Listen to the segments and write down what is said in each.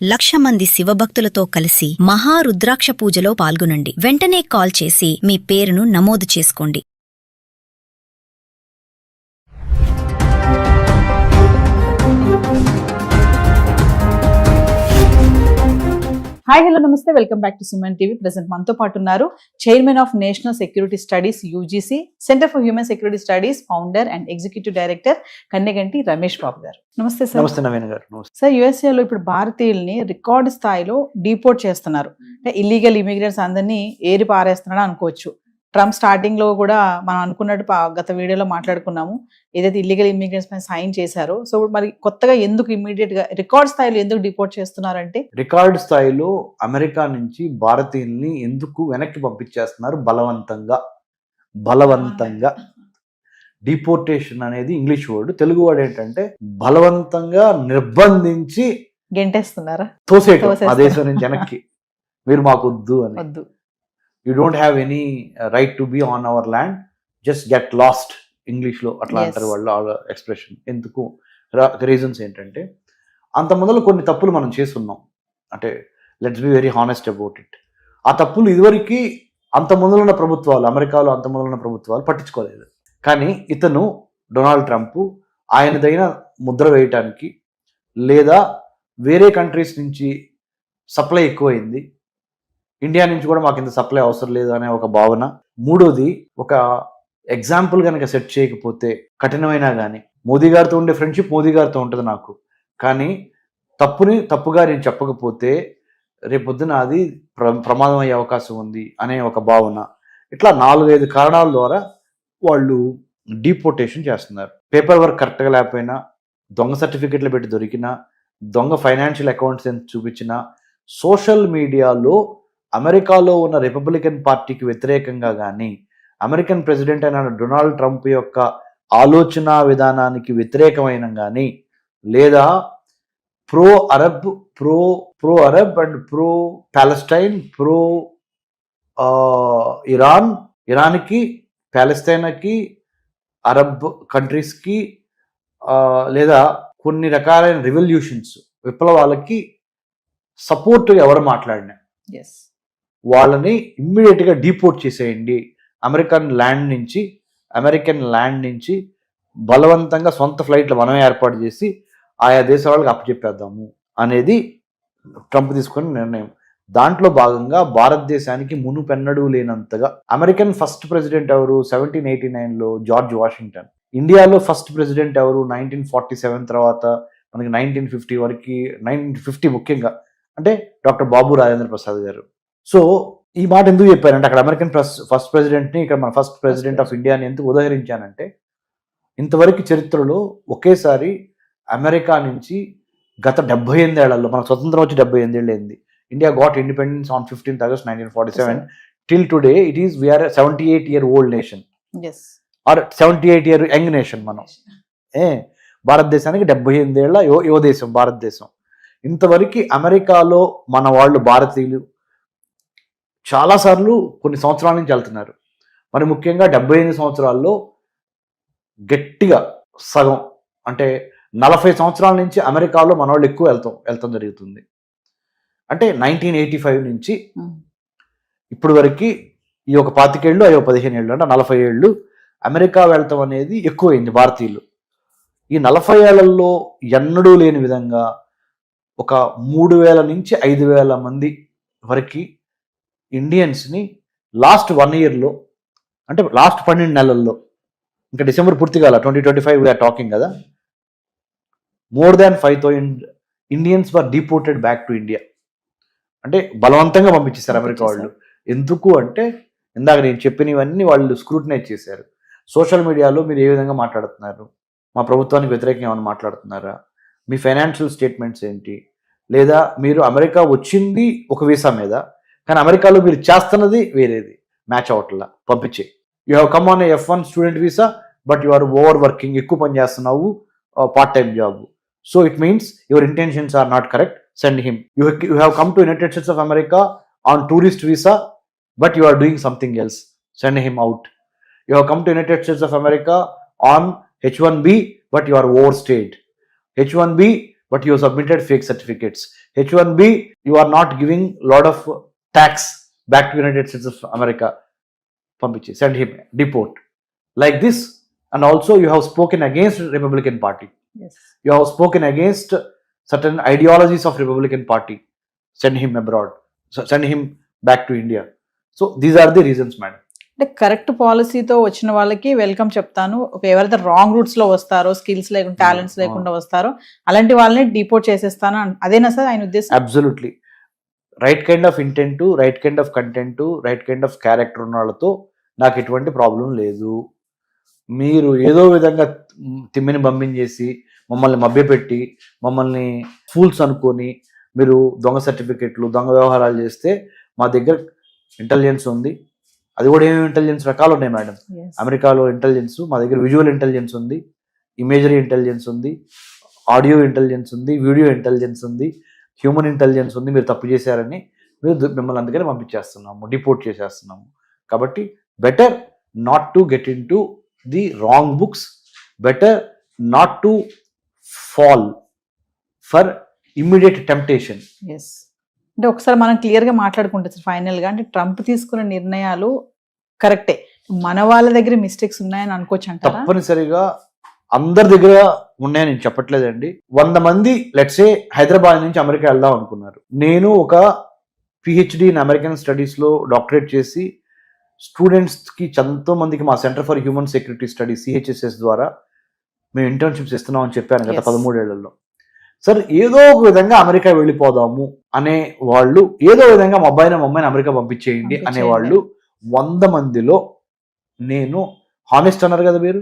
1,00,000 మంది శివభక్తులతో కలిసి మహారుద్రాక్ష పూజలో పాల్గొనండి. వెంటనే కాల్ చేసి మీ పేరును నమోదు చేసుకోండి. హాయ్ హలో నమస్తే, welcome back to Suman TV. Present మనతో పాటు ఉన్నారు chairman of national security studies UGC centre for human security studies founder and executive director Kanneganti Ramesh Babu garu. నమస్తే సార్. నమస్తే నవీన్ గారు. సార్, యుఎస్ఏలో ఇప్పుడు భారతీయుల్ని రికార్డు స్థాయిలో డిపోర్ట్ చేస్తున్నారు. అంటే ఇల్లీగల్ ఇమిగ్రెంట్స్ అందరినీ ఏరి పారేస్తున్నాడు అనుకోవచ్చు. ట్రంప్ స్టార్టింగ్ లో కూడా మనం అనుకున్నట్టు గత వీడియోలో మాట్లాడుకున్నాము, ఏదైతే ఇల్లీగల్ ఇమిగ్రెంట్స్ పైన సైన్ చేశారో. సో మరి కొత్తగా ఎందుకు ఇమీడియట్ గా రికార్డ్ స్థాయిలో ఎందుకు డిపోర్ట్ చేస్తున్నారంటే, రికార్డ్ స్థాయిలో అమెరికా నుంచి భారతీయుల్ని ఎందుకు వెనక్కి పంపించేస్తున్నారు? బలవంతంగా డిపోర్టేషన్ అనేది ఇంగ్లీష్ వర్డ్. తెలుగు వర్డ్ ఏంటంటే బలవంతంగా నిర్బంధించి గెంటేస్తున్నారా, తోసేయటం ఆ దేశం నుంచి వెనక్కి. మీరు మాకు వద్దు అని, వద్దు, you don't have any right to be on our land, just get lost. English లో అట్లా అంటారు వాళ్ళు ఎక్స్ప్రెషన్. ఎందుకు? రీజన్స్ ఏంటంటే, అంత మొదలు కొన్ని తప్పులు మనం చేస్తున్నాం. అంటే let's be very honest about it. ఆ తప్పులు ఇదివరకు అంత మొదలున్న ప్రభుత్వాలు, అమెరికాలో అంత మొదలున్న ప్రభుత్వాలు పట్టించుకోలేదు. కానీ ఇతను డొనాల్డ్ ట్రంప్ ఆయనదైన ముద్ర వేయటానికి, లేదా వేరే కంట్రీస్ నుంచి సప్లై ఎక్కువైంది, ఇండియా నుంచి కూడా మాకు ఇంత సప్లై అవసరం లేదు అనే ఒక భావన. మూడోది, ఒక ఎగ్జాంపుల్ కనుక సెట్ చేయకపోతే కఠినమైనా కానీ, మోదీ గారితో ఉండే ఫ్రెండ్షిప్ మోదీ గారితో ఉంటుంది నాకు, కానీ తప్పుగా నేను చెప్పకపోతే రేపొద్దున అది ప్రమాదం అయ్యే అవకాశం ఉంది అనే ఒక భావన. ఇట్లా 4-5 కారణాల ద్వారా వాళ్ళు డిపోర్టేషన్ చేస్తున్నారు. పేపర్ వర్క్ కరెక్ట్గా లేకపోయినా, దొంగ సర్టిఫికెట్లు పెట్టి దొరికినా, దొంగ ఫైనాన్షియల్ అకౌంట్స్ చూపించినా, సోషల్ మీడియాలో అమెరికాలో ఉన్న రిపబ్లికన్ పార్టీకి వ్యతిరేకంగా కానీ, అమెరికన్ ప్రెసిడెంట్ అయిన డొనాల్డ్ ట్రంప్ యొక్క ఆలోచన విధానానికి వ్యతిరేకమైన కానీ, లేదా pro Arab and pro Palestine, pro ఇరాన్కి, పాలెస్తైన్కి, అరబ్ కంట్రీస్కి, లేదా కొన్ని రకాలైన రివల్యూషన్స్, విప్లవాలకి సపోర్ట్ ఎవరు మాట్లాడినా వాళ్ళని ఇమ్మీడియట్గా డిపోర్ట్ చేసేయండి. అమెరికన్ ల్యాండ్ నుంచి బలవంతంగా సొంత ఫ్లైట్లు మనమే ఏర్పాటు చేసి ఆయా దేశ వాళ్ళకి అప్పచెప్పేద్దాము అనేది ట్రంప్ తీసుకున్న నిర్ణయం. దాంట్లో భాగంగా భారతదేశానికి మునుపెన్నడూ లేనంతగా అమెరికన్ ఫస్ట్ ప్రెసిడెంట్ ఎవరు? 1789లో జార్జ్ వాషింగ్టన్. ఇండియాలో ఫస్ట్ ప్రెసిడెంట్ ఎవరు? 1947 తర్వాత మనకి 1950 వరకు, 1950 ముఖ్యంగా అంటే డాక్టర్ బాబు రాజేంద్ర ప్రసాద్ గారు. సో ఈ మాట ఎందుకు చెప్పానంటే, అక్కడ అమెరికన్ ఫస్ట్ ప్రెసిడెంట్ని, ఇక్కడ మన ఫస్ట్ ప్రెసిడెంట్ ఆఫ్ ఇండియాని ఎందుకు ఉదహరించానంటే, ఇంతవరకు చరిత్రలో ఒకేసారి అమెరికా నుంచి గత 78 ఏళ్లలో, మనకు స్వతంత్రం వచ్చి 78 ఏళ్ళు అయింది. India got independence on 15th August 1947. Till today we are 78-year-old nation, or 78-year young nation. మనం భారతదేశానికి 78 ఏళ్ల యువ దేశం భారతదేశం. ఇంతవరకు అమెరికాలో మన వాళ్ళు, భారతీయులు చాలాసార్లు కొన్ని సంవత్సరాల నుంచి వెళ్తున్నారు. మరి ముఖ్యంగా 78 సంవత్సరాల్లో గట్టిగా సగం, అంటే 40 సంవత్సరాల నుంచి అమెరికాలో మన వాళ్ళు ఎక్కువ వెళ్తాం జరుగుతుంది. అంటే 1985 నుంచి ఇప్పుడు వరకు ఈ ఒక 25 ఏళ్ళు, అయ్యో 15 ఏళ్ళు, అంటే 40 ఏళ్ళు అమెరికా వెళ్తాం అనేది ఎక్కువైంది భారతీయులు. ఈ 40 ఏళ్లలో ఎన్నడూ లేని విధంగా ఒక 3,000 నుంచి 5,000 మంది వరకు ఇండియన్స్ని లాస్ట్ 1 yearలో, అంటే లాస్ట్ 12 నెలల్లో, ఇంకా డిసెంబర్ పూర్తిగా 2025 వీఆర్ టాకింగ్ కదా, more than 5,000 Indians were deported back to India. అంటే బలవంతంగా పంపించేశారు అమెరికా వాళ్ళు. ఎందుకు అంటే, ఇందాక నేను చెప్పినవన్నీ వాళ్ళు స్క్రూటినైజ్ చేశారు. సోషల్ మీడియాలో మీరు ఏ విధంగా మాట్లాడుతున్నారు, మా ప్రభుత్వానికి వ్యతిరేకంగా ఏమైనా మాట్లాడుతున్నారా, మీ ఫైనాన్షియల్ స్టేట్మెంట్స్ ఏంటి, లేదా మీరు అమెరికా వచ్చింది ఒక వీసా మీద, కానీ అమెరికాలో మీరు చేస్తున్నది వేరేది, మ్యాచ్ అవ్వట్లా, పంపించే. You have come on F1 student visa, but you are over working, ఎక్కువ పని చేస్తున్నావు, part time job. So it means your intentions are not correct, send him. You have come to United States of America on tourist visa, but you are doing something else, send him out. You have come to United States of America on H1B, but you are overstayed. H1B, but you have submitted fake certificates. H1B, you are not giving lot of tax back to United States of America. Pampichi, send him, deport. Like this, and also you have spoken against Republican Party. Yes. You have spoken against certain ideologies of Republican Party. Send him abroad. So send him back to India. So these are the reasons, madam. అంటే correct పాలసీతో వచ్చిన వాళ్ళకి welcome చెప్తాను. ఎవరైతే wrong roots లో వస్తారో, skills లేకుండా, talents లేకుండా వస్తారో అలాంటి వాళ్ళని డిపోర్ట్ చేసేస్తాను, అదేనా సార్ ఆయన ఉద్దేశం? Absolutely. Right kind of intent, right kind of content, right kind of character ఉన్న వాళ్ళతో నాకు ఎటువంటి ప్రాబ్లం లేదు. మీరు ఏదో విధంగా తిమ్మిని పంపించేసి మమ్మల్ని మభ్యపెట్టి మమ్మల్ని ఫూల్స్ అనుకొని మీరు దొంగ సర్టిఫికెట్లు, దొంగ వ్యవహారాలు చేస్తే మా దగ్గర ఇంటెలిజెన్స్ ఉంది. అది కూడా ఏమేమి ఇంటెలిజెన్స్ రకాలు ఉన్నాయి మేడం. అమెరికాలో ఇంటెలిజెన్స్, మా దగ్గర విజువల్ ఇంటెలిజెన్స్ ఉంది, ఇమేజరీ ఇంటెలిజెన్స్ ఉంది, ఆడియో ఇంటెలిజెన్స్ ఉంది, వీడియో ఇంటెలిజెన్స్ ఉంది, హ్యూమన్ ఇంటెలిజెన్స్ ఉంది. మీరు తప్పు చేశారని మిమ్మల్ని అందుకని పంపించేస్తున్నాము, డిపోర్ట్ చేసేస్తున్నాము. కాబట్టి better not to get in to the wrong books, better not to fall for immediate temptation. అంటే ఒకసారి మనం క్లియర్ గా మాట్లాడుకుంటే ఫైనల్ గా, అంటే ట్రంప్ తీసుకున్న నిర్ణయాలు కరెక్టే, మన వాళ్ళ దగ్గర మిస్టేక్స్ ఉన్నాయని అనుకోవచ్చు అంటారా? తప్పనిసరిగా అందరి దగ్గర ఉన్నాయని నేను చెప్పట్లేదండి. 100 మంది లెట్సే హైదరాబాద్ నుంచి అమెరికా వెళ్దాం అనుకున్నారు. నేను ఒక పిహెచ్డి ఇన్ అమెరికన్ స్టడీస్ లో డాక్టరేట్ చేసి స్టూడెంట్స్ కి ఎంతో మందికి మా centre for human security studies CHSS ద్వారా మేము ఇంటర్న్షిప్స్ ఇస్తున్నాం అని చెప్పాను గత 13 ఏళ్లలో. సార్ ఏదో ఒక విధంగా అమెరికా వెళ్ళిపోదాము అనే వాళ్ళు, ఏదో విధంగా మా అబ్బాయిని అమెరికా పంపించేయండి అనేవాళ్ళు 100 మందిలో నేను హానెస్ట్ అన్నారు కదా మీరు,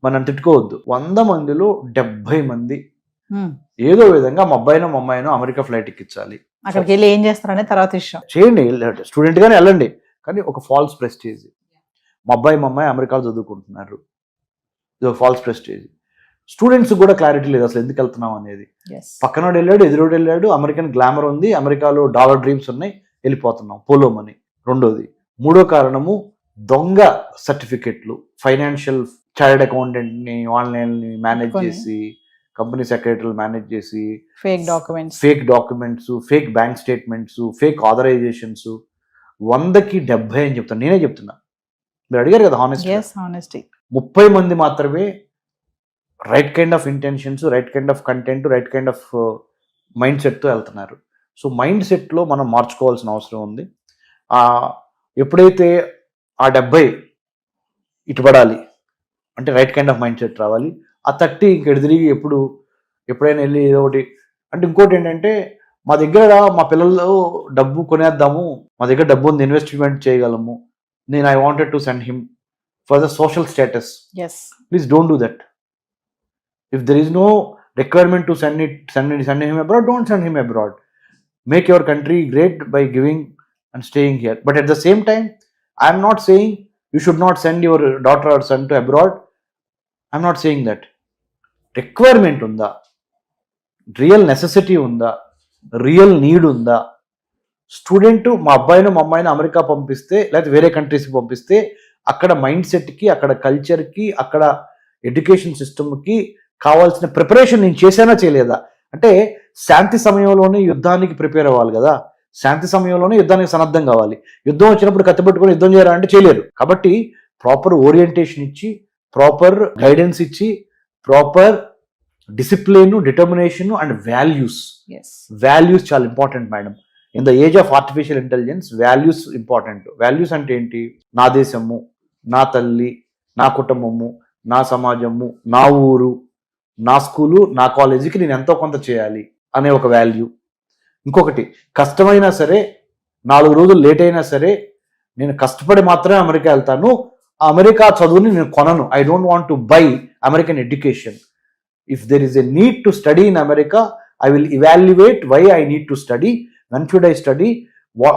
మనం తిట్టుకోవద్దు, 100 మందిలో 70 మంది ఏదో విధంగా మా అబ్బాయినో అమెరికా ఫ్లైట్ ఎక్కించాలి. అక్కడికి వెళ్ళి ఏం చేస్తారనే తర్వాత విషయం. చేయండి, స్టూడెంట్ గానే వెళ్ళండి, కానీ ఒక ఫాల్స్ ప్రెస్టేజ్. మా అమ్మాయి అమెరికాలో చదువుకుంటున్నారు, ఇది ఒక ఫాల్స్ ప్రెస్టేజ్. స్టూడెంట్స్ కూడా క్లారిటీ లేదు అసలు ఎందుకు వెళ్తున్నాం అనేది. పక్కనోడు వెళ్ళాడు, ఎదురోడు వెళ్ళాడు, అమెరికన్ గ్లామర్ ఉంది, అమెరికాలో డాలర్ డ్రీమ్స్ ఉన్నాయి, వెళ్ళిపోతున్నాం పోలో మనీ. రెండోది, మూడో కారణము దొంగ సర్టిఫికెట్లు, ఫైనాన్షియల్ చార్టెడ్ అకౌంటెంట్ ని ఆన్లైన్ మేనేజ్ చేసి, కంపెనీ సెక్రటరీలు మేనేజ్ చేసి, fake documents, fake bank statements, fake authorisations, 100కి 70 అని చెప్తాను, నేనే చెప్తున్నా. మీరు అడిగారు కదా హానెస్టీ. 30 మంది మాత్రమే right kind of intentions, right kind of content, right kind of mind సెట్తో వెళ్తున్నారు. సో మైండ్ సెట్లో మనం మార్చుకోవాల్సిన అవసరం ఉంది. ఎప్పుడైతే ఆ 70 ఇటుపడాలి అంటే right kind of mind set రావాలి. ఆ 30 ఇంకెడు తిరిగి ఎప్పుడైనా వెళ్ళి ఏదో ఒకటి అంటే. ఇంకోటి ఏంటంటే, మా దగ్గర మా పిల్లలు డబ్బు కొనేద్దాము, మా దగ్గర డబ్బు ఉంది, ఇన్వెస్ట్మెంట్ చేయగలము, నేను I wanted to send him for the social status. Please don't do that. If there is no requirement to send him abroad, don't send him abroad. Make your country great by giving and staying here. But at the same time, I am not saying you should not send your daughter or son to abroad. I am not saying that. Requirement unda, real necessity unda, real need unda. Student మా అబ్బాయిను మా అమ్మాయిని America పంపిస్తే, లేకపోతే వేరే కంట్రీస్కి పంపిస్తే, అక్కడ mind సెట్కి, అక్కడ కల్చర్కి, అక్కడ ఎడ్యుకేషన్ సిస్టమ్కి కావాల్సిన ప్రిపరేషన్ నేను చేశానా చేయలేదా? అంటే శాంతి సమయంలోనే యుద్ధానికి ప్రిపేర్ అవ్వాలి కదా, శాంతి సమయంలోనే యుద్ధానికి సన్నద్ధం కావాలి. యుద్ధం వచ్చినప్పుడు కత్తిపెట్టుకొని యుద్ధం చేయరా అంటే చేయలేరు. కాబట్టి ప్రాపర్ ఓరియంటేషన్ ఇచ్చి, ప్రాపర్ గైడెన్స్ ఇచ్చి, proper discipline, determination and values చాలా important madam. In the age of artificial intelligence values important. Values అంటే ఏంటి? నా దేశము, నా తల్లి, నా కుటుంబము, నా సమాజము, నా ఊరు, నా స్కూలు, నా కాలేజీకి నేను ఎంతో కొంత చేయాలి అనే ఒక వాల్యూ. ఇంకొకటి, కష్టమైనా సరే, 4 రోజులు లేట్ అయినా సరే, నేను కష్టపడి మాత్రమే అమెరికా వెళ్తాను, అమెరికా చదువుని నేను కొనను. I don't want to buy American education. If there is a need to study in America, I will evaluate why I need to study, when should I study,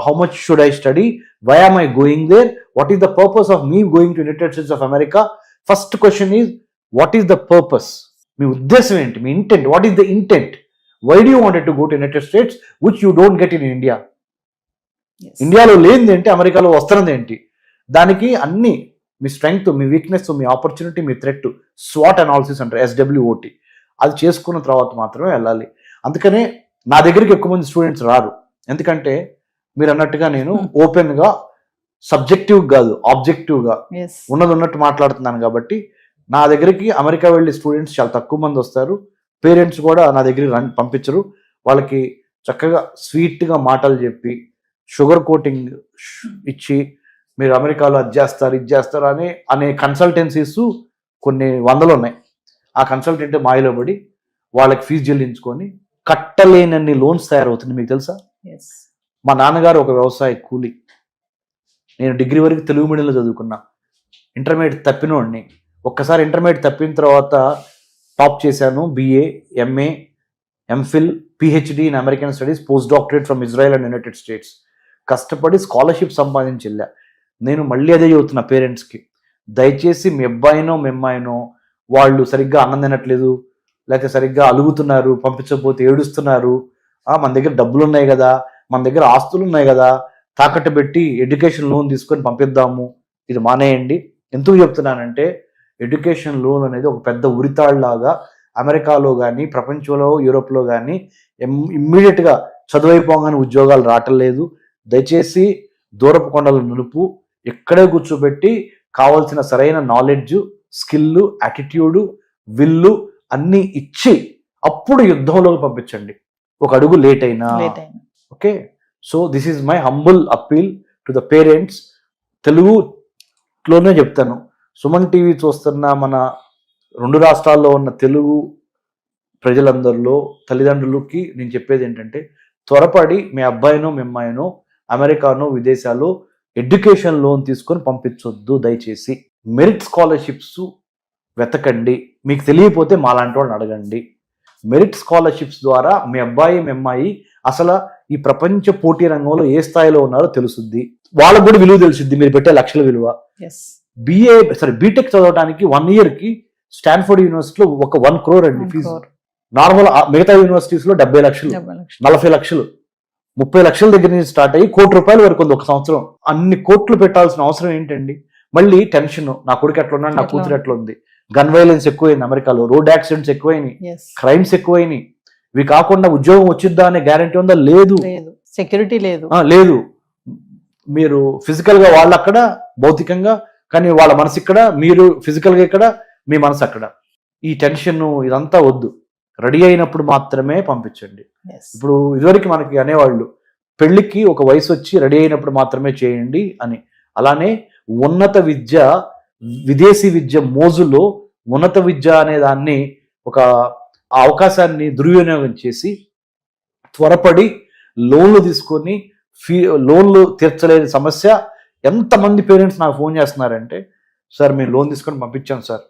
how much should I study, why am I going there, what is the purpose of me going to United States of America. First question is, what is the purpose? మీ ఉద్దేశం ఏంటి? మీ intent, what is the intent? Why do you wanted to go to United States which you don't get in India? ఇండియాలో లేనిది ఏంటి, అమెరికాలో వస్తున్నది ఏంటి? దానికి అన్ని మీ స్ట్రెంగ్త్, మీ వీక్నెస్, మీ ఆపర్చునిటీ, మీ థ్రెట్, స్వాట్ అనాలిసిస్ అంటారు, SWOT, అది చేసుకున్న తర్వాత మాత్రమే వెళ్ళాలి. అందుకనే నా దగ్గరికి ఎక్కువ మంది స్టూడెంట్స్ రారు. ఎందుకంటే మీరు అన్నట్టుగా నేను ఓపెన్గా సబ్జెక్టివ్ కాదు ఆబ్జెక్టివ్గా ఉన్నది ఉన్నట్టు మాట్లాడుతున్నాను. కాబట్టి నా దగ్గరికి అమెరికా వెళ్ళే స్టూడెంట్స్ చాలా తక్కువ మంది వస్తారు. పేరెంట్స్ కూడా నా దగ్గరికి పంపించరు. వాళ్ళకి చక్కగా స్వీట్గా మాటలు చెప్పి షుగర్ కోటింగ్ ఇచ్చి మీరు అమెరికాలో అది చేస్తారు ఇది చేస్తారు అనే కన్సల్టెన్సీస్ కొన్ని వందలు ఉన్నాయి. ఆ కన్సల్టెంట్ మాయలో పడి వాళ్ళకి ఫీజు చెల్లించుకొని కట్టలేనన్ని లోన్స్ తయారవుతుంది. మీకు తెలుసా? మా నాన్నగారు ఒక వ్యవసాయ కూలి. నేను డిగ్రీ వరకు తెలుగు మీడియంలో చదువుకున్నా. ఇంటర్మీడియట్ తప్పినోడిని. ఒక్కసారి ఇంటర్మీడియట్ తప్పిన తర్వాత టాప్ చేశాను. BA, MA, MPhil, PhD in American studies, post doctorate from Israel and United states. కష్టపడి స్కాలర్షిప్ సంపాదించి వెళ్ళా. నేను మళ్ళీ అదే చెబుతున్నా పేరెంట్స్కి, దయచేసి మీ అబ్బాయినో మీ అమ్మాయినో వాళ్ళు సరిగ్గా అన్నం తినట్లేదు, లేకపోతే సరిగ్గా అలుగుతున్నారు, పంపించకపోతే ఏడుస్తున్నారు, మన దగ్గర డబ్బులు ఉన్నాయి కదా, మన దగ్గర ఆస్తులు ఉన్నాయి కదా, తాకట్టు పెట్టి ఎడ్యుకేషన్ లోన్ తీసుకొని పంపిద్దాము, ఇది మానేయండి. ఎందుకు చెప్తున్నానంటే ఎడ్యుకేషన్ లోన్ అనేది ఒక పెద్ద ఉరితాళ్లాగా అమెరికాలో కానీ ప్రపంచంలో యూరోప్లో కానీ ఇమ్మీడియట్గా చదువైపోగానే ఉద్యోగాలు రావటం లేదు. దయచేసి దూరపు కొండల నునుపు ఎక్కడే కూర్చోబెట్టి కావాల్సిన సరైన నాలెడ్జ్, స్కిల్, యాటిట్యూడ్, విల్లు అన్నీ ఇచ్చి అప్పుడు యుద్ధంలోకి పంపించండి, ఒక అడుగు లేట్ అయినా. Okay, so this is my humble appeal to the parents. తెలుగులోనే చెప్తాను, సుమన్ టీవీ చూస్తున్న మన 2 రాష్ట్రాల్లో ఉన్న తెలుగు ప్రజలందరిలో తల్లిదండ్రులకి నేను చెప్పేది ఏంటంటే, త్వరపడి మీ అబ్బాయినో మీ అమ్మాయినో అమెరికానో విదేశాల్లో ఎడ్యుకేషన్ లోన్ తీసుకొని పంపించొద్దు. దయచేసి మెరిట్ స్కాలర్షిప్స్ వెతకండి. మీకు తెలియకపోతే మాలాంటి వాళ్ళని అడగండి. మెరిట్ స్కాలర్షిప్స్ ద్వారా మీ అబ్బాయి మీ అమ్మాయి అసలు ఈ ప్రపంచ పోటీ రంగంలో ఏ స్థాయిలో ఉన్నారో తెలుసుద్ది. వాళ్ళకు కూడా విలువ తెలుసుద్ది, మీరు పెట్టే లక్షల విలువ. బీటెక్ చదవడానికి 1 yearకి స్టాన్ఫోర్డ్ యూనివర్సిటీలో ఒక 1 crore అండి ఫీజు. నార్మల్ మిగతా యూనివర్సిటీస్ లో 70 లక్షలు, 40 లక్షలు, 30 లక్షల దగ్గర నుంచి స్టార్ట్ అయ్యి ₹1,00,00,000 వరకు ఉంది ఒక సంవత్సరం. అన్ని కోట్లు పెట్టాల్సిన అవసరం ఏంటండి? మళ్ళీ టెన్షన్, నా కొడుకు ఎట్లా ఉన్నాడు, నా కూతురు ఎట్లా ఉంది, గన్ వైలెన్స్ ఎక్కువైంది అమెరికాలో, రోడ్ యాక్సిడెంట్స్ ఎక్కువైనాయి, క్రైమ్స్ ఎక్కువైనాయి. ఇవి కాకుండా ఉద్యోగం వచ్చిద్దా అనే గ్యారంటీ ఉందా? లేదు. సెక్యూరిటీ లేదు. మీరు ఫిజికల్ గా వాళ్ళు అక్కడ భౌతికంగా, కానీ వాళ్ళ మనసు ఇక్కడ, మీరు ఫిజికల్ గా ఇక్కడ, మీ మనసు అక్కడ. ఈ టెన్షన్ ఇదంతా వద్దు. రెడీ అయినప్పుడు మాత్రమే పంపించండి. ఇప్పుడు ఇదివరకు మనకి అనేవాళ్ళు పెళ్లికి ఒక వయసు వచ్చి రెడీ అయినప్పుడు మాత్రమే చేయండి అని. అలానే ఉన్నత విద్య, విదేశీ విద్య మోజులో ఉన్నత విద్య అనే దాన్ని ఒక అవకాశాన్ని దుర్వినియోగం చేసి త్వరపడి లోన్లు తీసుకొని లోన్లు తీర్చలేని సమస్య. ఎంతమంది పేరెంట్స్ నాకు ఫోన్ చేస్తున్నారంటే, సార్ మేము లోన్ తీసుకొని పంపించాం సార్,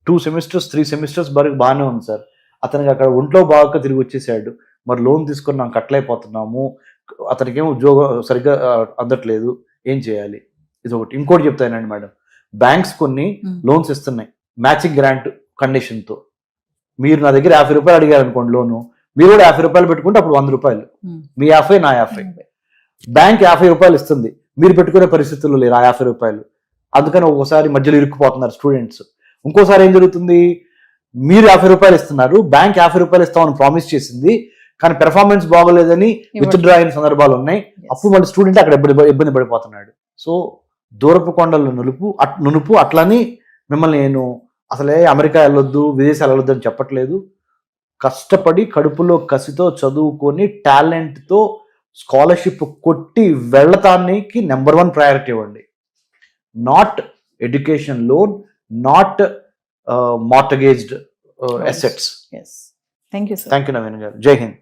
2 semesters 3 semesters వరకు బాగానే ఉంది సార్, అతనికి అక్కడ ఒంట్లో బాగా తిరిగి వచ్చేసాడు, మరి లోన్ తీసుకొని నాకు కట్టలేకపోతున్నాము, అతనికి ఏమో ఉద్యోగం సరిగ్గా అందట్లేదు, ఏం చేయాలి? ఇది ఒకటి. ఇంకోటి చెప్తానండి మేడం, బ్యాంక్స్ కొన్ని లోన్స్ ఇస్తున్నాయి మ్యాచింగ్ గ్రాంట్ కండిషన్తో. మీరు నా దగ్గర ₹50 అడిగారు అనుకోండి లోను, మీరు కూడా ₹50 పెట్టుకుంటే అప్పుడు ₹100, మీ 50 నా 50. బ్యాంక్ ₹50 ఇస్తుంది, మీరు పెట్టుకునే పరిస్థితుల్లో లేరు ఆ ₹50. అందుకని ఒక్కోసారి మధ్యలో ఇరుక్కుపోతున్నారు స్టూడెంట్స్. ఇంకోసారి ఏం జరుగుతుంది, మీరు ₹50 ఇస్తున్నారు, బ్యాంక్ ₹50 ఇస్తామని ప్రామిస్ చేసింది, కానీ పెర్ఫార్మెన్స్ బాగోలేదని విత్డ్రా అయిన సందర్భాలు ఉన్నాయి. అప్పుడు మళ్ళీ స్టూడెంట్ అక్కడ ఇబ్బంది పడిపోతున్నాడు. సో దూరపు కొండల నునుపు. అట్లని మిమ్మల్ని నేను అసలే అమెరికా వెళ్ళొద్దు, విదేశాలు వెళ్ళొద్దు అని చెప్పట్లేదు. కష్టపడి కడుపులో కసితో చదువుకొని టాలెంట్తో స్కాలర్షిప్ కొట్టి వెళ్ళటానికి నెంబర్ 1 ప్రయారిటీ ఇవ్వండి. Not education loan, not mortgaged assets. Thank you Naveen garu. Jai Hind.